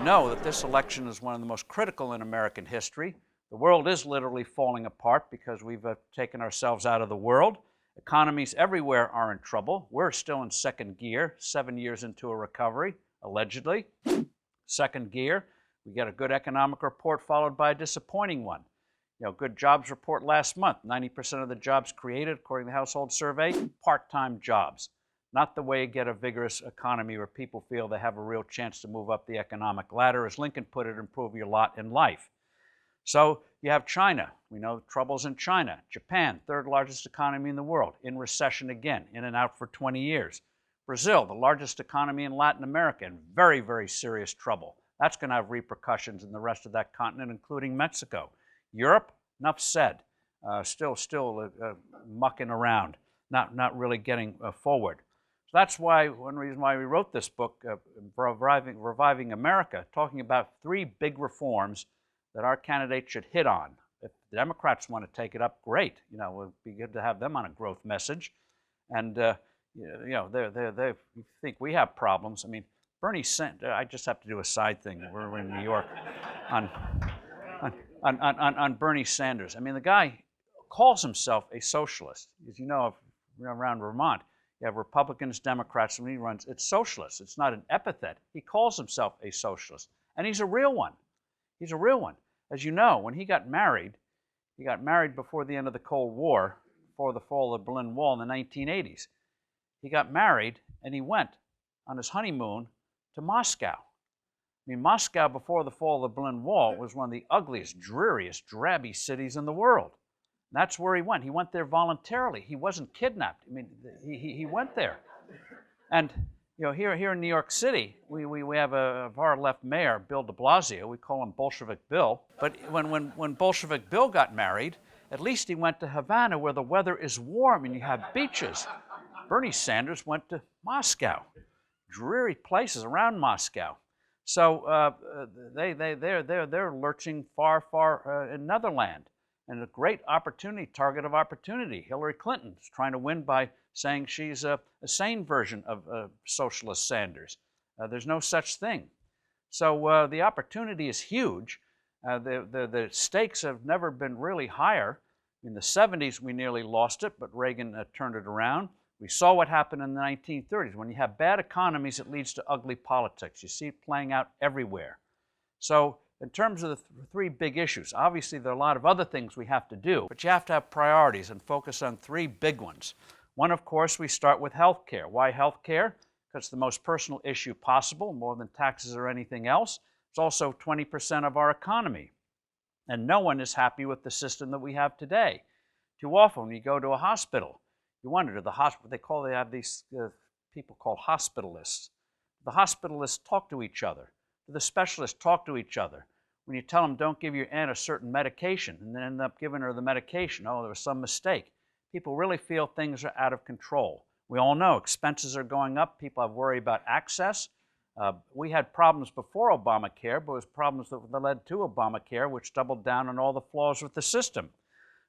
know that this election is one of the most critical in American history. The world is literally falling apart because we've taken ourselves out of the world. Economies everywhere are in trouble. We're still in second gear, 7 years into a recovery, allegedly. Second gear, we get a good economic report followed by a disappointing one. Good jobs report last month. 90% of the jobs created, according to the household survey, part-time jobs. Not the way you get a vigorous economy where people feel they have a real chance to move up the economic ladder, as Lincoln put it, improve your lot in life. So you have China. We know troubles in China. Japan, third largest economy in the world, in recession again, in and out for 20 years. Brazil, the largest economy in Latin America, in very, very serious trouble. That's going to have repercussions in the rest of that continent, including Mexico. Europe, enough said. Still mucking around, not really getting forward. So that's why, one reason why we wrote this book, Reviving America, talking about 3 big reforms that our candidates should hit on. If the Democrats want to take it up, great. It would be good to have them on a growth message. And they think we have problems. I mean, Bernie Sanders, I just have to do a side thing. We're in New York on Bernie Sanders. I mean, the guy calls himself a socialist. As you know, around Vermont, you have Republicans, Democrats, and when he runs, it's socialist. It's not an epithet. He calls himself a socialist, and he's a real one. He's a real one. As you know, when he got married before the end of the Cold War, before the fall of the Berlin Wall in the 1980s. He got married, and he went on his honeymoon to Moscow. I mean, Moscow, before the fall of the Berlin Wall, was one of the ugliest, dreariest, drabby cities in the world. And that's where he went. He went there voluntarily. He wasn't kidnapped. I mean, he went there. And here in New York City, we have a far-left mayor, Bill de Blasio. We call him Bolshevik Bill. But when Bolshevik Bill got married, at least he went to Havana, where the weather is warm and you have beaches. Bernie Sanders went to Moscow, dreary places around Moscow. So they're lurching far in Netherlands. And a great opportunity, target of opportunity. Hillary Clinton is trying to win by saying she's a sane version of socialist Sanders. There's no such thing. So the opportunity is huge. The stakes have never been really higher. In the 70s, we nearly lost it, but Reagan turned it around. We saw what happened in the 1930s. When you have bad economies, it leads to ugly politics. You see it playing out everywhere. So in terms of the 3 big issues, obviously there are a lot of other things we have to do, but you have to have priorities and focus on 3 big ones. One, of course, we start with health care. Why health care? Because it's the most personal issue possible, more than taxes or anything else. It's also 20% of our economy. And no one is happy with the system that we have today. Too often, when you go to a hospital, you wonder, do the hospital, they have these people called hospitalists. The hospitalists talk to each other. The specialists talk to each other. When you tell them, don't give your aunt a certain medication, and then end up giving her the medication, oh, there was some mistake. People really feel things are out of control. We all know expenses are going up. People have worry about access. We had problems before Obamacare, but it was problems that led to Obamacare, which doubled down on all the flaws with the system.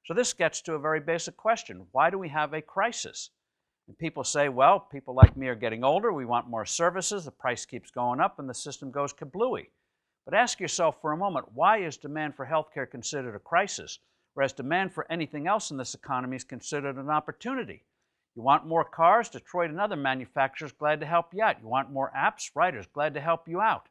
So this gets to a very basic question. Why do we have a crisis? And people say, well, people like me are getting older, we want more services, the price keeps going up, and the system goes kablooey. But ask yourself for a moment, why is demand for health care considered a crisis, whereas demand for anything else in this economy is considered an opportunity? You want more cars? Detroit and other manufacturers glad to help you out. You want more apps? Writers glad to help you out.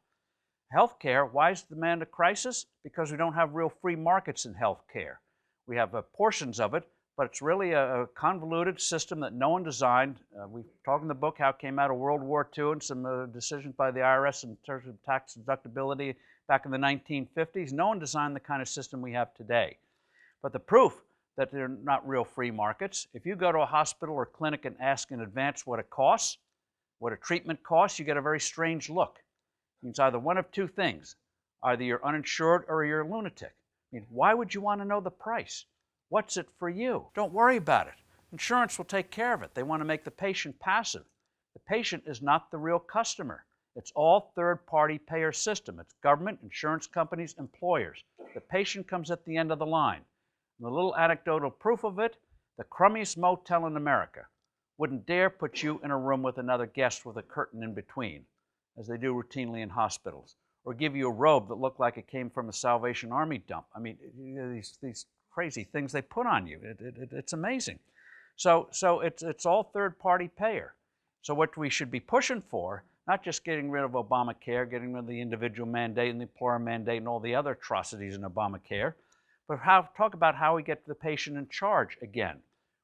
Health care, why is demand a crisis? Because we don't have real free markets in health care. We have portions of it, but it's really a convoluted system that no one designed. We talk in the book how it came out of World War II and some decisions by the IRS in terms of tax deductibility back in the 1950s. No one designed the kind of system we have today. But the proof that they're not real free markets, if you go to a hospital or clinic and ask in advance what it costs, what a treatment costs, you get a very strange look. It means either one of 2 things. Either you're uninsured or you're a lunatic. I mean, why would you want to know the price? What's it for you? Don't worry about it. Insurance will take care of it. They want to make the patient passive. The patient is not the real customer. It's all third-party payer system. It's government, insurance companies, employers. The patient comes at the end of the line. And the little anecdotal proof of it, the crummiest motel in America wouldn't dare put you in a room with another guest with a curtain in between, as they do routinely in hospitals. or give you a robe that looked like it came from a Salvation Army dump. I mean, these crazy things they put on you. It's amazing. So it's all third-party payer. So what we should be pushing for, not just getting rid of Obamacare, getting rid of the individual mandate and the employer mandate and all the other atrocities in Obamacare, but talk about how we get the patient in charge again,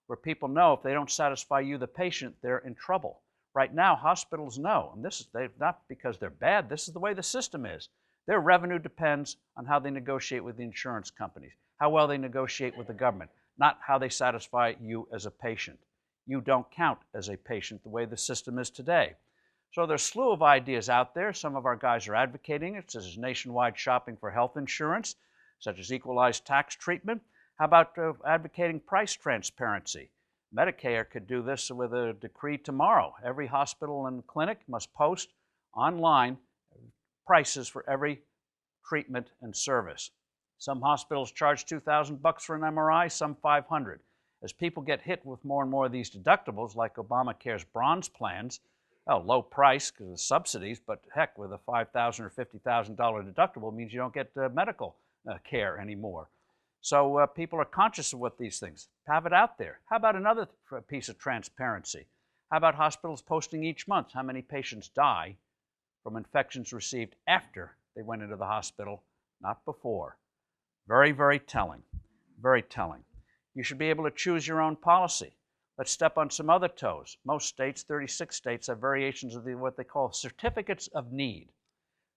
where people know if they don't satisfy you, the patient, they're in trouble. Right now, hospitals know, and this is not because they're bad, this is the way the system is. Their revenue depends on how they negotiate with the insurance companies, how well they negotiate with the government, not how they satisfy you as a patient. You don't count as a patient the way the system is today. So there's a slew of ideas out there. Some of our guys are advocating it, such as nationwide shopping for health insurance, such as equalized tax treatment. How about advocating price transparency? Medicare could do this with a decree tomorrow. Every hospital and clinic must post online prices for every treatment and service. Some hospitals charge $2,000 for an MRI, some $500. As people get hit with more and more of these deductibles, like Obamacare's bronze plans, low price because of subsidies, but heck, with a $5,000 or $50,000 deductible means you don't get medical care anymore. So people are conscious of what these things. Have it out there. How about another piece of transparency? How about hospitals posting each month how many patients die from infections received after they went into the hospital, not before? Very, very telling. Very telling. You should be able to choose your own policy. Let's step on some other toes. Most states, 36 states, have variations of what they call certificates of need.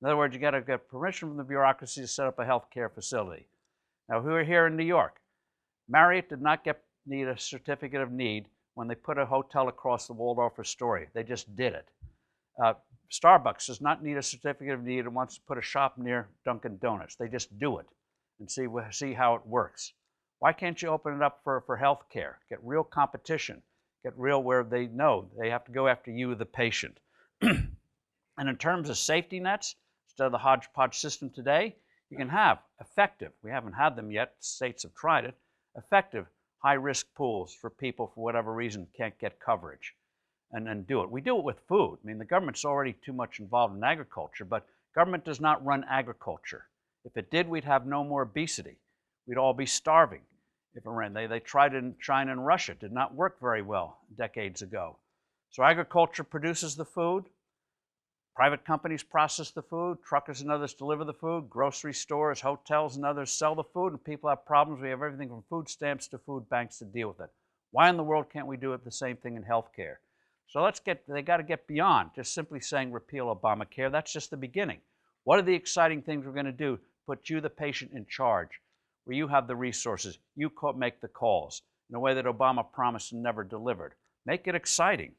In other words, you got to get permission from the bureaucracy to set up a healthcare facility. Now, who are here in New York? Marriott did not need a certificate of need when they put a hotel across the Waldorf Astoria. They just did it. Starbucks does not need a certificate of need and wants to put a shop near Dunkin' Donuts. They just do it and see how it works. Why can't you open it up for health care? Get real competition. Get real where they know they have to go after you, the patient. And in terms of safety nets, instead of the hodgepodge system today, you can have effective, we haven't had them yet, states have tried it, effective high-risk pools for people for whatever reason can't get coverage and do it. We do it with food. I mean, the government's already too much involved in agriculture, but government does not run agriculture. If it did, we'd have no more obesity. We'd all be starving if it ran. They tried it in China and Russia. It did not work very well decades ago. So agriculture produces the food. Private companies process the food. Truckers and others deliver the food. Grocery stores, hotels, and others sell the food. And people have problems. We have everything from food stamps to food banks to deal with it. Why in the world can't we do it the same thing in healthcare? So they got to get beyond just simply saying repeal Obamacare. That's just the beginning. What are the exciting things we're going to do? Put you, the patient, in charge, where you have the resources. You make the calls in a way that Obama promised and never delivered. Make it exciting.